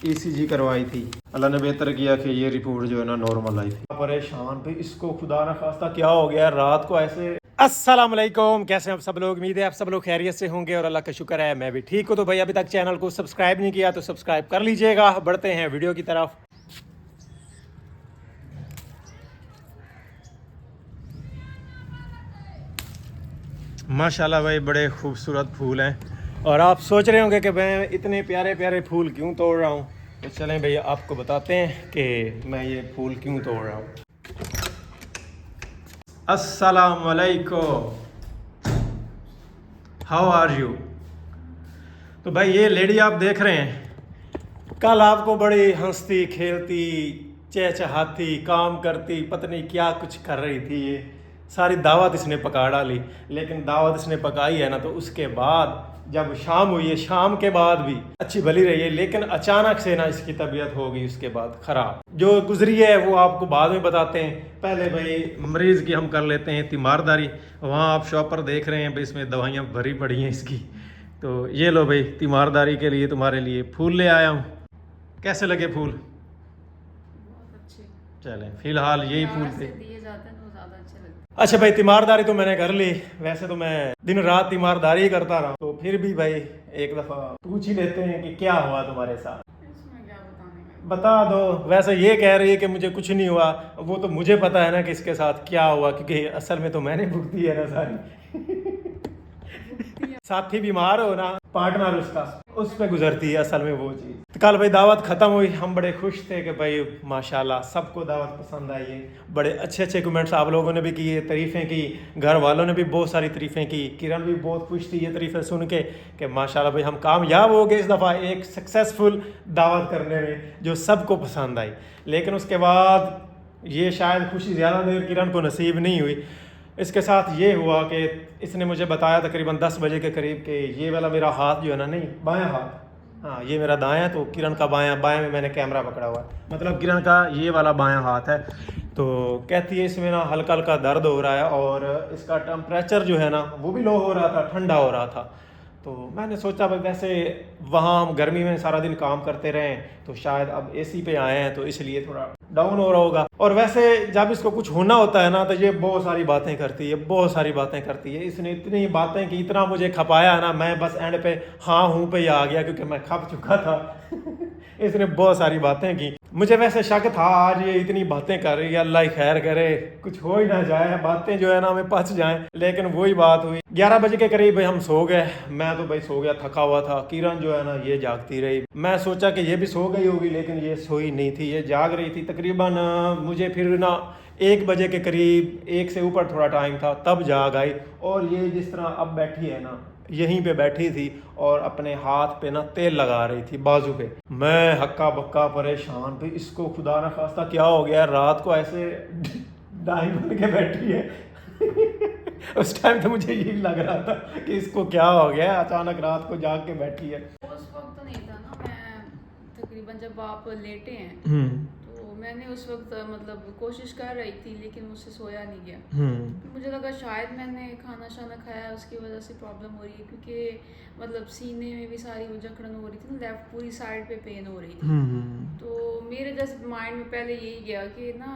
ECG करवाई थी। अल्लाह ने बेहतर किया कि ये रिपोर्ट जो है ना नॉर्मल आई थी। परेशान भाई, इसको खुदा ना खास्ता क्या हो गया रात को ऐसे। अस्सलाम वालेकुम, कैसे हैं आप सब लोग? उम्मीद है आप सब लोग खैरियत से होंगे और अल्लाह का शुक्र है मैं भी ठीक हूँ। तो भाई अभी तक चैनल को सब्सक्राइब नहीं किया तो सब्सक्राइब कर लीजिएगा। बढ़ते हैं वीडियो की तरफ। माशाल्लाह भाई बड़े खूबसूरत फूल हैं और आप सोच रहे होंगे कि मैं इतने प्यारे प्यारे फूल क्यों तोड़ रहा हूँ। तो चलें भैया आपको बताते हैं कि मैं ये फूल क्यों तोड़ रहा हूँ। अस्सलाम वालेकुम, हाउ आर यू। तो भाई ये लेडी आप देख रहे हैं, कल आपको बड़ी हंसती खेलती चहचहाती काम करती पता नहीं क्या कुछ कर रही थी। ये सारी दावत इसने पका डाली। लेकिन दावत इसने पकाई है ना, तो उसके बाद जब शाम हुई है, शाम के बाद भी अच्छी भली रही है, लेकिन अचानक से ना इसकी तबीयत हो गई उसके बाद ख़राब। जो गुजरी है वो आपको बाद में बताते हैं। पहले भाई मरीज़ की हम कर लेते हैं तीमारदारी। वहाँ आप शॉप पर देख रहे हैं भाई, इसमें दवाइयाँ भरी पड़ी हैं इसकी। तो ये लो भाई, तीमारदारी के लिए तुम्हारे लिए फूल ले आया हूँ। कैसे लगे फूल? बहुत अच्छे। चलें, फिलहाल यही फूल थे। दिए जाते हैं तो ज़्यादा अच्छे लगते हैं। अच्छा भाई, तीमारदारी तो मैंने कर ली। वैसे तो मैं दिन रात तीमारदारी ही करता रहा, तो फिर भी भाई एक दफ़ा पूछ ही लेते हैं कि क्या हुआ तुम्हारे साथ। इसमें क्या बताने का? बता दो। वैसे ये कह रही है कि मुझे कुछ नहीं हुआ, वो तो मुझे पता है ना कि इसके साथ क्या हुआ, क्योंकि असल में तो मैंने भुगती है ना सारी। साथी बीमार हो ना, पार्टनर उसका, उस पे गुजरती है असल में वो चीज़। तो कल भाई दावत ख़त्म हुई, हम बड़े खुश थे कि भाई माशाल्लाह सबको दावत पसंद आई है। बड़े अच्छे अच्छे कमेंट्स आप लोगों ने भी किए, तारीफ़ें की, घर वालों ने भी बहुत सारी तारीफ़ें की। किरण भी बहुत खुश थी ये तारीफ़ें सुन के कि माशाल्लाह भाई हम कामयाब हो गए इस दफ़ा एक सक्सेसफुल दावत करने में जो सबको पसंद आई। लेकिन उसके बाद ये शायद खुशी ज़्यादा देर किरण को नसीब नहीं हुई। इसके साथ ये हुआ कि इसने मुझे बताया तकरीबन 10 बजे के करीब कि ये वाला मेरा हाथ जो है ना, नहीं बायां हाथ, हाँ ये मेरा दायां, तो किरण का बायां, बायां में मैंने कैमरा पकड़ा हुआ है, मतलब किरण का ये वाला बायां हाथ है। तो कहती है इसमें ना हल्का हल्का दर्द हो रहा है और इसका टेम्परेचर जो है ना वो भी लो हो रहा था, ठंडा हो रहा था। तो मैंने सोचा भाई वैसे वहाँ हम गर्मी में सारा दिन काम करते रहे, तो शायद अब AC पे आए हैं तो इसलिए थोड़ा डाउन हो रहा होगा। और वैसे जब इसको कुछ होना होता है ना तो ये बहुत सारी बातें करती है, बहुत सारी बातें करती है। इसने इतनी बातें की, इतना मुझे खपाया ना, मैं बस एंड पे हाँ हूँ पे ही आ गया क्योंकि मैं खप चुका था। इसने बहुत सारी बातें की। मुझे वैसे शक था आज ये इतनी बातें कर रही है, अल्लाह ही खैर करे कुछ हो ही ना जाए, बातें जो है ना हमें पच जाएं। लेकिन वही बात हुई, 11 बजे के करीब भाई हम सो गए। मैं तो भाई सो गया, थका हुआ था। किरण जो है ना ये जागती रही। मैं सोचा कि ये भी सो गई होगी, लेकिन ये सोई नहीं थी, ये जाग रही थी। तकरीबन मुझे फिर ना 1 बजे के करीब, 1 से ऊपर थोड़ा टाइम था, तब जाग आई। और ये जिस तरह अब बैठी है ना, यहीं पे बैठी थी और अपने हाथ पे ना तेल लगा रही थी, बाजू पे। मैं हक्का बक्का परेशान भी, इसको खुदा ना खास्ता क्या हो गया, रात को ऐसे डाई बन के बैठी है। उस टाइम तो मुझे यही लग रहा था कि इसको क्या हो गया, अचानक रात को जाग के बैठी है। उस वक्त तो नहीं था ना, मैं तकरीबन जब आप लेटे हैं तो मैंने उस वक्त मतलब कोशिश कर रही थी, लेकिन मुझसे सोया नहीं गया। मुझे लगा शायद मैंने खाना शाना खाया, उसकी वजह से प्रॉब्लम हो रही है, क्योंकि मतलब सीने में भी सारी जकड़न हो रही थी ना, लेफ्ट पूरी साइड पे पेन हो रही थी। तो मेरे जस्ट माइंड में पहले यही गया कि ना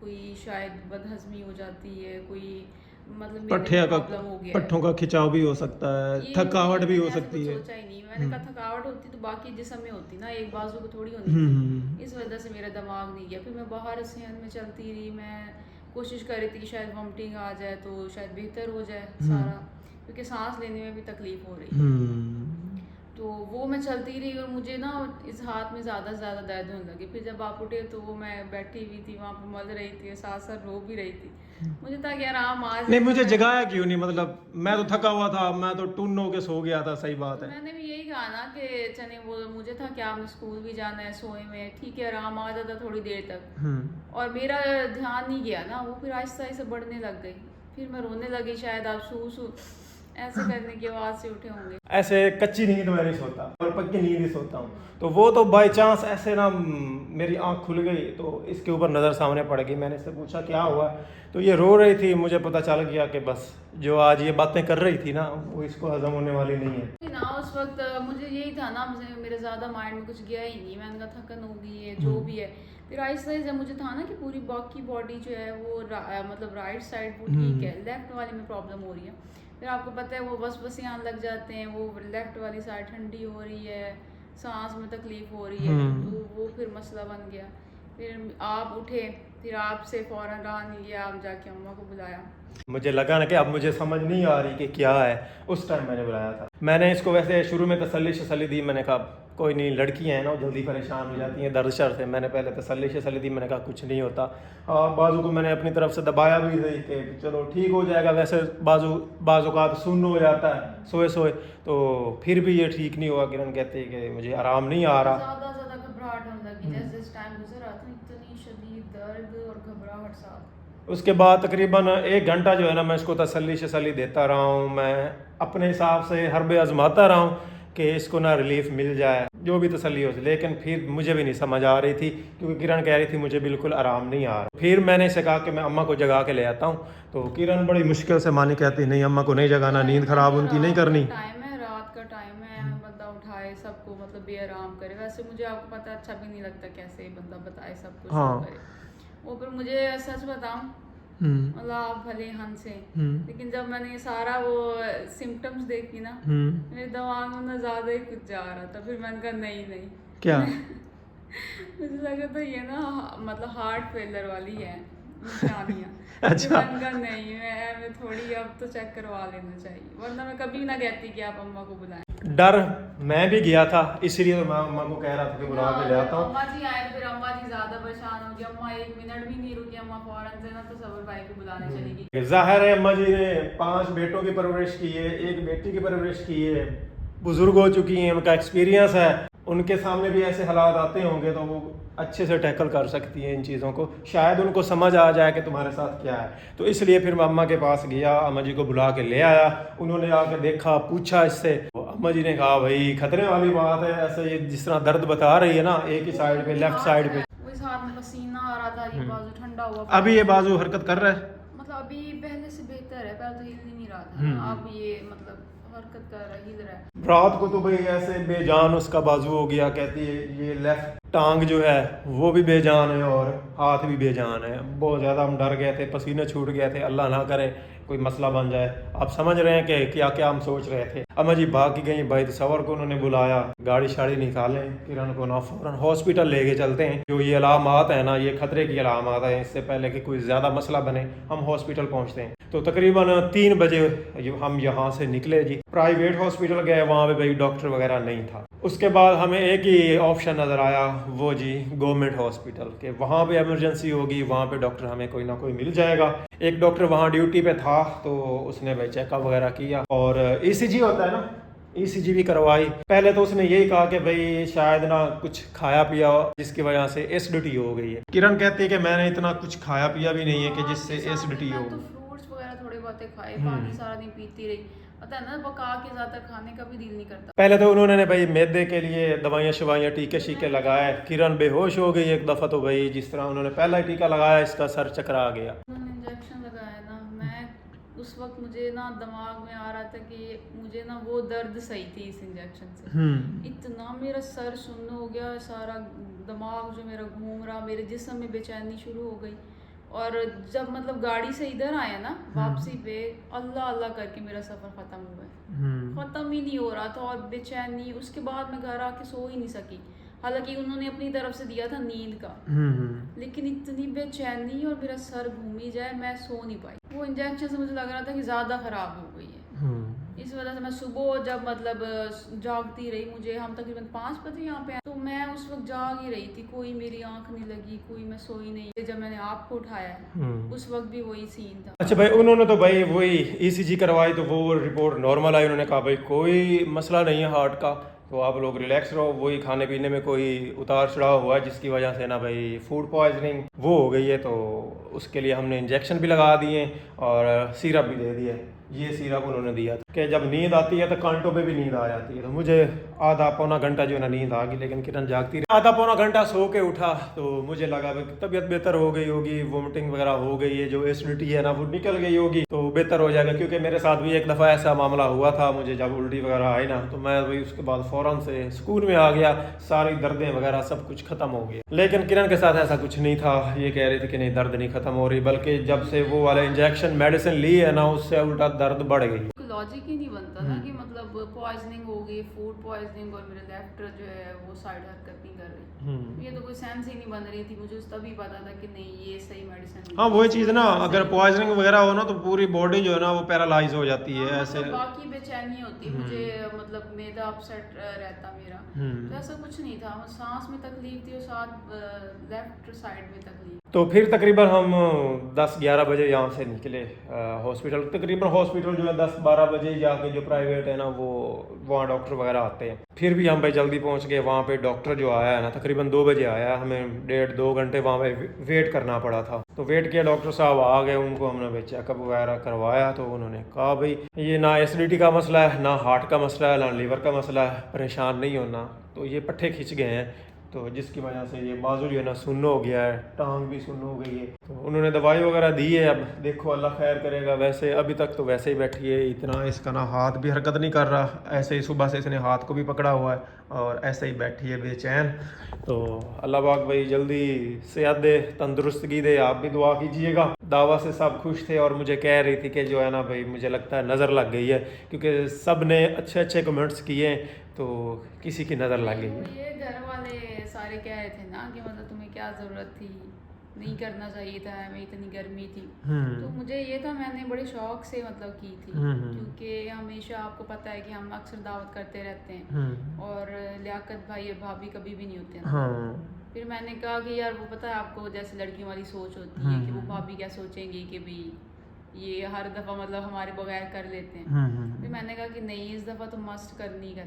कोई शायद बदहजमी हो जाती है, कोई मतलब प्रॉब्लम हो गया, पट्ठों का खिंचाव भी हो सकता है, थकावट भी हो सकती है। सोचा ही नहीं मैंने, कहा थकावट होती तो बाकी जिस्म में होती ना, एक बाजू को थोड़ी होनी थी। इस वजह से मेरा दिमाग नहीं गया। फिर मैं बाहर सेहत में चलती रही, मैं कोशिश कर रही थी कि शायद वॉमिटिंग आ जाए तो शायद बेहतर हो जाए सारा, क्योंकि सांस लेने में भी तकलीफ हो रही। तो वो मैं चलती रही और मुझे ना इस हाथ में ज़्यादा से ज़्यादा दर्द होने लगी। फिर जब आप उठे तो वो मैं बैठी हुई थी वहाँ पर, मल रही थी, साथ साथ रो भी रही थी। मुझे था कि आराम आज नहीं, मुझे जगाया क्यों नहीं? मतलब मैं तो थका हुआ था, मैं तो टुन हो के सो गया था। सही बात तो है। मैंने भी यही कहा ना कि चने, वो मुझे था कि आपने स्कूल भी जाना है, सोए में ठीक है, आराम आ जाता थोड़ी देर तक। और मेरा ध्यान नहीं गया ना, वो फिर आहिस्ता आहिस्ता बढ़ने लग गई। फिर मैं रोने लगी, शायद आप सू ऐसे करने की आवाज़ से उठे होंगे। ऐसे कच्ची नींद में नहीं सोता और पक्की नींद ही सोता हूँ। तो वो तो बाई चांस ऐसे ना मेरी आंख खुल गई तो इसके ऊपर नज़र सामने पड़ गई। मैंने इससे पूछा क्या हुआ, तो ये रो रही थी। मुझे पता चल गया कि बस जो आज ये बातें कर रही थी ना वो इसको हजम होने वाली नहीं है ना। उस वक्त मुझे यही था ना, मेरे ज़्यादा माइंड में कुछ गया ही नहीं। मैंने कहा थकन हो गई है जो भी है। फिर आहिस्ता आहिस्ता मुझे था ना कि पूरी बाकी बॉडी जो है वो मतलब राइट साइड वो ठीक है, लेफ्ट वाली में प्रॉब्लम हो रही है। फिर आपको पता है वो वसवसे आने लग जाते हैं, वो लेफ्ट वाली साइड ठंडी हो रही है, सांस में तकलीफ हो रही है, तो वो फिर मसला बन गया। फिर आप उठे, फिर आपसे फ़ौरन रहा नहीं गया, आप जाके अम्मा को बुलाया। मुझे लगा ना कि अब मुझे समझ नहीं आ रही कि क्या है, उस टाइम मैंने बुलाया था। मैंने इसको वैसे शुरू में तसल्ली दी, मैंने कहा कोई नहीं, लड़कियां हैं ना जल्दी परेशान हो जाती हैं दर्द शर से। मैंने पहले तसल्ली दी, मैंने कहा कुछ नहीं होता। और बाजू को मैंने अपनी तरफ से दबाया भी थी कि चलो ठीक हो जाएगा। वैसे बाजू का सुन्न हो जाता है सोए सोए, तो फिर भी ये ठीक नहीं हुआ। किरण कहती है कि मुझे आराम नहीं आ रहा। ज़्यादा घबराहट होने लगी जैसे टाइम गुजर रहा था, इतनी शदीद दर्द और घबराहट साथ। उसके बाद तकरीबन 1 घंटा जो है ना मैं इसको तसल्ली देता रहा हूँ। मैं अपने हिसाब से हर बे आजमाता रहा हूँ कि इसको ना रिलीफ मिल जाए, जो भी तसल्ली हो। लेकिन फिर मुझे भी नहीं समझ आ रही थी, क्योंकि किरण कह रही थी मुझे बिल्कुल आराम नहीं आ रहा। फिर मैंने इसे कहा कि मैं अम्मा को जगा के ले आता हूँ, तो किरण बड़ी मुश्किल से मानी, कहती नहीं अम्मा को नहीं जगाना, नींद खराब उनकी नहीं करनी। टाइम है, रात का टाइम है, बंदा उठाए सबको, मतलब बेआराम करे। वैसे मुझे आपको पता अच्छा भी नहीं लगता कैसे बंदा बताए सब कुछ करे। वो फिर मुझे सच बताऊं, मतलब आप भले हंसे, लेकिन जब मैंने ये सारा वो सिम्टम्स देखी ना, मेरे दिमाग में ना ज्यादा ही कुछ जा रहा था। फिर मैंने कहा नहीं क्या मुझे लगा तो ये ना मतलब हार्ट फेलियर वाली है निशानियाँ। अच्छा। मैंने कहा नहीं, मैं थोड़ी अब तो चेक करवा लेना चाहिए, वरना मैं कभी ना कहती कि आप अम्मा को बुलाएं। डर मैं भी गया था, इसलिए तो मैं अम्मा को कह रहा था कि बुला के ले आता हूँ। अम्मा जी आए, फिर अम्मा जी ज्यादा परेशान हो गई। अम्मा 1 मिनट भी नहीं रुकी, अम्मा फौरन से ना तो सबर भाई को बुलाने चली गई। जाहिर है अम्मा जी ने 5 बेटों की परवरिश की है, 1 बेटी की परवरिश की है, बुजुर्ग हो चुकी हैं, उनका एक्सपीरियंस है। उनके सामने भी ऐसे हालात आते होंगे तो वो अच्छे से टैकल कर सकती हैं इन चीज़ों को। शायद उनको समझ आ जाए कि तुम्हारे साथ क्या है। तो इसलिए फिर मैं अम्मा के पास गया, अम्मा जी को बुला के ले आया। उन्होंने आके देखा, पूछा इससे, अम्मा जी ने कहा भाई खतरे वाली बात है, ऐसे ये जिस तरह दर्द बता रही है ना एक ही साइड पे, लेफ्ट साइड पे, हाथ में पसीना आ रहा था, ये बाजू ठंडा हुआ। अभी ये बाजू हरकत कर रहा है, मतलब अभी पहले से बेहतर है, पहले तो हिल ही नहीं रहा था, अब ये मतलब हरकत कर रहा है, हिल रहा है। रात को तो भाई ऐसे बेजान उसका बाजू हो गया। कहती है ये लेफ्ट टांग जो है वो भी बेजान है और हाथ भी बेजान है। बहुत ज़्यादा हम डर गए थे, पसीने छूट गए थे, अल्लाह ना करे कोई मसला बन जाए। आप समझ रहे हैं कि क्या क्या हम सोच रहे थे। अम्मा जी भाग की गई, भाई तसव्वुर को उन्होंने बुलाया, गाड़ी शाड़ी निकालें, किरण को ना फौरन हॉस्पिटल लेके चलते हैं। जो ये अलामात है ना, ये खतरे की अलामात है, इससे पहले कि कोई ज़्यादा मसला बने हम हॉस्पिटल पहुँचते हैं। तो तकरीबन 3 बजे हम यहाँ से निकले जी, प्राइवेट हॉस्पिटल गए, वहाँ पे भाई डॉक्टर वगैरह नहीं था। उसके बाद हमें एक ही ऑप्शन नज़र आया, वो जी गवर्नमेंट हॉस्पिटल के, वहाँ पे इमरजेंसी होगी, वहाँ पे डॉक्टर हमें कोई ना कोई मिल जाएगा। एक डॉक्टर वहाँ ड्यूटी पे था, तो उसने भाई चेकअप वगैरह किया और ECG होता है ना, ECG भी करवाई। पहले तो उसने यही कहा कि भाई शायद ना कुछ खाया पिया हो जिसकी वजह से एसिडिटी हो गई है। किरण कहती है कि मैंने इतना कुछ खाया पिया भी नहीं है कि जिससे एसिडिटी हो। फ्रूट्स वगैरह थोड़े बहुत खाए, पानी सारा दिन पीती रही। पता है ना, पका के ज्यादा खाने का भी दिल नहीं करता। पहले तो उन्होंने भाई मैदे के लिए दवाइयाँ शवाइयाँ टीके शीके लगाए। किरण बेहोश हो गई एक दफ़ा, तो भाई जिस तरह उन्होंने पहला ही टीका लगाया इसका सर चकरा गया। उन्होंने इंजेक्शन लगाया ना, मैं उस वक्त मुझे ना दिमाग में आ रहा था कि मुझे ना वो दर्द सही थी इस इंजेक्शन से। इतना मेरा सर सुन्न हो गया, सारा दिमाग जो मेरा घूम रहा, मेरे जिस्म में बेचैनी शुरू हो गई। और जब मतलब गाड़ी से इधर आया ना वापसी पे, अल्लाह अल्लाह करके मेरा सफ़र ख़त्म हुआ, ख़त्म ही नहीं हो रहा था। और बेचैनी, उसके बाद मैं घर आके सो ही नहीं सकी। हालांकि उन्होंने अपनी तरफ से दिया था नींद का, लेकिन इतनी बेचैनी और मेरा सर घूम ही जाए, मैं सो नहीं पाई। वो इंजेक्शन से मुझे लग रहा था कि ज़्यादा ख़राब हो गई है। इस वजह से मैं सुबह जब मतलब जागती रही, मुझे हम तकरीबन 5 बजे यहाँ पे, तो मैं उस वक्त जाग ही रही थी, कोई मेरी आंख नहीं लगी, कोई मैं सोई नहीं। जब मैंने आपको उठाया उस वक्त भी वही सीन था। अच्छा भाई, उन्होंने तो भाई वही ECG करवाई, तो वो रिपोर्ट नॉर्मल आई। उन्होंने कहा भाई कोई मसला नहीं है हार्ट का, तो आप लोग रिलैक्स रहो। वही खाने पीने में कोई उतार चढ़ाव हुआ है जिसकी वजह से ना भाई फूड पॉइजनिंग वो हो गई है, तो उसके लिए हमने इंजेक्शन भी लगा दिए और सिरप भी दे दिए। ये सिरप उन्होंने दिया था कि जब नींद आती है तो कांटों पे भी नींद आ जाती है। तो मुझे आधा पौना घंटा जो है ना नींद आ गई, लेकिन किरण जागती रही। आधा पौना घंटा सो के उठा तो मुझे लगा कि तबीयत बेहतर हो गई होगी, वोमिटिंग वगैरह हो गई है, जो एसिडिटी है ना वो निकल गई होगी तो बेहतर हो जाएगा। क्योंकि मेरे साथ भी एक दफ़ा ऐसा मामला हुआ था, मुझे जब उल्टी वगैरह आई ना तो मैं भाई उसके बाद फ़ौरन से सुकून में आ गया, सारी दर्दें वगैरह सब कुछ ख़त्म हो गया। लेकिन किरण के साथ ऐसा कुछ नहीं था। ये कह रही थी कि नहीं दर्द नहीं ख़त्म हो रही, बल्कि जब से वो वाला इंजेक्शन मेडिसिन ली है ना उससे उल्टा दर्द बढ़ गई। लॉजिक ही नहीं बनता ना कि मतलब पॉइजनिंग हो गई, फूड पॉइजनिंग, और मेरे लेफ्ट जो है वो साइड हरकत नहीं कर रही। ये तो कोई सेंस ही नहीं बन रही थी। मुझे तभी पता था कि नहीं ये सही मेडिसिन। हाँ वही चीज़ ना, अगर पॉइजनिंग वगैरह हो ना तो पूरी बॉडी जो है ना वो पैरालाइज हो जाती है। ऐसे मतलब बाकी बेचैनी होती है मुझे, मतलब मैदा अपसेट रहता मेरा। तो ऐसा कुछ नहीं था, सांस में तकलीफ थी और साथ लेफ्ट साइड में तकलीफ। तो फिर तकरीबन हम 10-11 बजे यहाँ से निकले हॉस्पिटल। तकरीबन हॉस्पिटल जो है 10-12 बजे जाके जो प्राइवेट है ना वो वहाँ डॉक्टर वगैरह आते हैं। फिर भी हम भाई जल्दी पहुँच गए। वहाँ पे डॉक्टर जो आया है ना तकरीबन 2 बजे आया, हमें 1.5-2 घंटे वहाँ पे वेट करना पड़ा था। तो वेट किया, डॉक्टर साहब आ गए, उनको हमने भाई चेकअप वगैरह करवाया। तो उन्होंने कहा भाई ये ना एसिडिटी का मसला है, ना हार्ट का मसला है, ना लीवर का मसला है, परेशान नहीं होना। तो ये पट्टे खिंच गए हैं तो जिसकी वजह से ये बाजू जो है ना सुन्न हो गया है, टांग भी सुन्न हो गई है। तो उन्होंने दवाई वगैरह दी है, अब देखो अल्लाह खैर करेगा। वैसे अभी तक तो वैसे ही बैठी है, इतना इसका ना हाथ भी हरकत नहीं कर रहा, ऐसे ही सुबह से इसने हाथ को भी पकड़ा हुआ है और ऐसे ही बैठी है बेचैन। तो अल्लाह पाक भाई जल्दी सेहत दे, तंदुरुस्तगी दे। आप भी दुआ कीजिएगा। दावा से सब खुश थे और मुझे कह रही थी कि जो है ना भाई मुझे लगता है नज़र लग गई है, क्योंकि सब ने अच्छे अच्छे कमेंट्स किए तो किसी की नज़र लग गई है। ये घर वाले सारे कह रहे थे ना कि मतलब तुम्हें क्या ज़रूरत थी, नहीं करना चाहिए था, हमें इतनी गर्मी थी। तो मुझे ये था, मैंने बड़े शौक से मतलब की थी, क्योंकि हमेशा आपको पता है कि हम अक्सर दावत करते रहते हैं और लियाकत भाई और भाभी कभी भी नहीं होते हैं। फिर मैंने कहा कि यार वो पता है आपको जैसे लड़कियों वाली सोच होती है कि वो भाभी क्या सोचेंगी कि भाई ये हर दफ़ा मतलब हमारे बगैर कर लेते हैं। फिर मैंने कहा कि नहीं इस दफ़ा तो मस्ट करनी है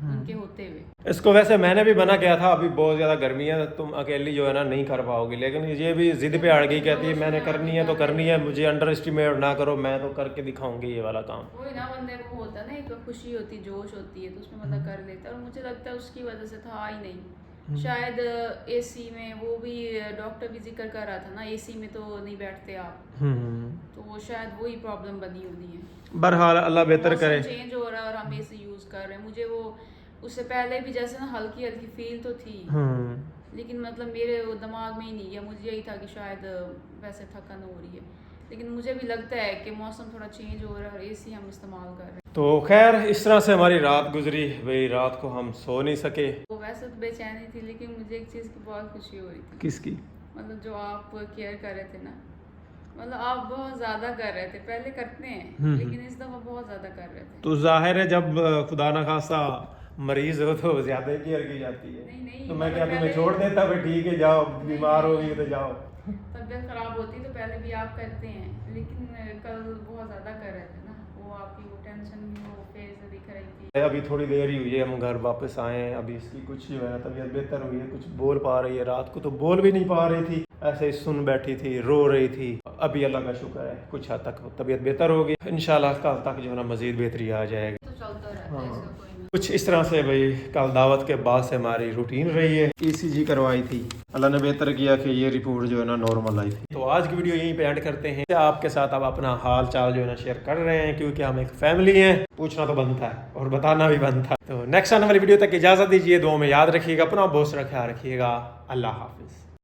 उनके होते हुए। इसको वैसे मैंने भी मना किया था, अभी बहुत ज़्यादा गर्मी है, तुम अकेली जो है ना नहीं कर पाओगी। लेकिन ये भी जिद पे अड़ गई, कहती है मैंने करनी है तो करनी है, मुझे अंडर एस्टिमेट ना करो, मैं तो करके दिखाऊंगी ये वाला काम। वही ना, बंदे को होता है ना एक खुशी होती है, जोश होती है, तो उसमें मतलब कर लेता है। और मुझे लगता है उसकी वजह से था ही नहीं, शायद एसी में वो भी डॉक्टर भी जिक्र कर रहा था ना, एसी में तो नहीं बैठते आप, तो वो शायद वही प्रॉब्लम बनी होनी है। बहरहाल अल्लाह बेहतर करे। चेंज हो रहा है और हम एसी यूज कर रहे हैं। मुझे वो उससे पहले भी जैसे ना हल्की हल्की फील तो थी, लेकिन मतलब मेरे वो दिमाग में ही नहीं गया। मुझे यही था कि शायद वैसे थकन हो रही है, लेकिन मुझे भी लगता है कि मौसम थोड़ा चेंज हो रहा है और एसी हम इस्तेमाल कर रहे हैं। तो खैर इस तरह से हमारी रात गुजरी भाई। रात को हम सो नहीं सके। वो वैसे तो बेचैनी थी, लेकिन मुझे एक चीज़ की बहुत खुशी हो रही थी। किसकी? मतलब जो आप केयर कर रहे थे ना, मतलब आप बहुत ज़्यादा कर रहे थे। पहले करते हैं लेकिन इस दफ़ा बहुत ज़्यादा कर रहे थे। तो जाहिर है जब खुदा ना खासा मरीज हो तो ज़्यादा केयर की जाती है। नहीं तो मैं क्या तुम्हें छोड़ देता भाई ठीक है जाओ, बीमार हो गई तो जाओ। तबीयत खराब होती तो पहले भी आप करते हैं, लेकिन कल बहुत ज़्यादा कर रहे थे ना, वो आपकी वो टेंशन वो फेस दिख रही थी। अभी थोड़ी देर ही हुई है हम घर वापस आए हैं। अभी इसकी कुछ जो है ना तबीयत बेहतर हुई है, कुछ बोल पा रही है। रात को तो बोल भी नहीं पा रही थी, ऐसे ही सुन बैठी थी, रो रही थी। अभी अल्लाह का शुक्र है कुछ हद तक तबीयत बेहतर होगी। इंशाल्लाह कल तक जो है ना मजीद बेहतरी आ जाएगी। तो चलता रहता है, इसका कोई कुछ इस तरह से भाई कल दावत के बाद से हमारी रूटीन रही है। ECG करवाई थी, अल्लाह ने बेहतर किया कि ये रिपोर्ट जो है ना नॉर्मल आई थी। तो आज की वीडियो यहीं पे एंड करते हैं। आपके साथ अब अपना हाल चाल जो है ना शेयर कर रहे हैं, क्योंकि हम एक फैमिली हैं, पूछना तो बनता है और बताना भी बनता है। तो नेक्स्ट आने वाली वीडियो तक इजाज़त दीजिए। दुआ में याद रखिएगा, अपना बहुत सारा ख्याल रखिएगा। अल्लाह हाफिज़।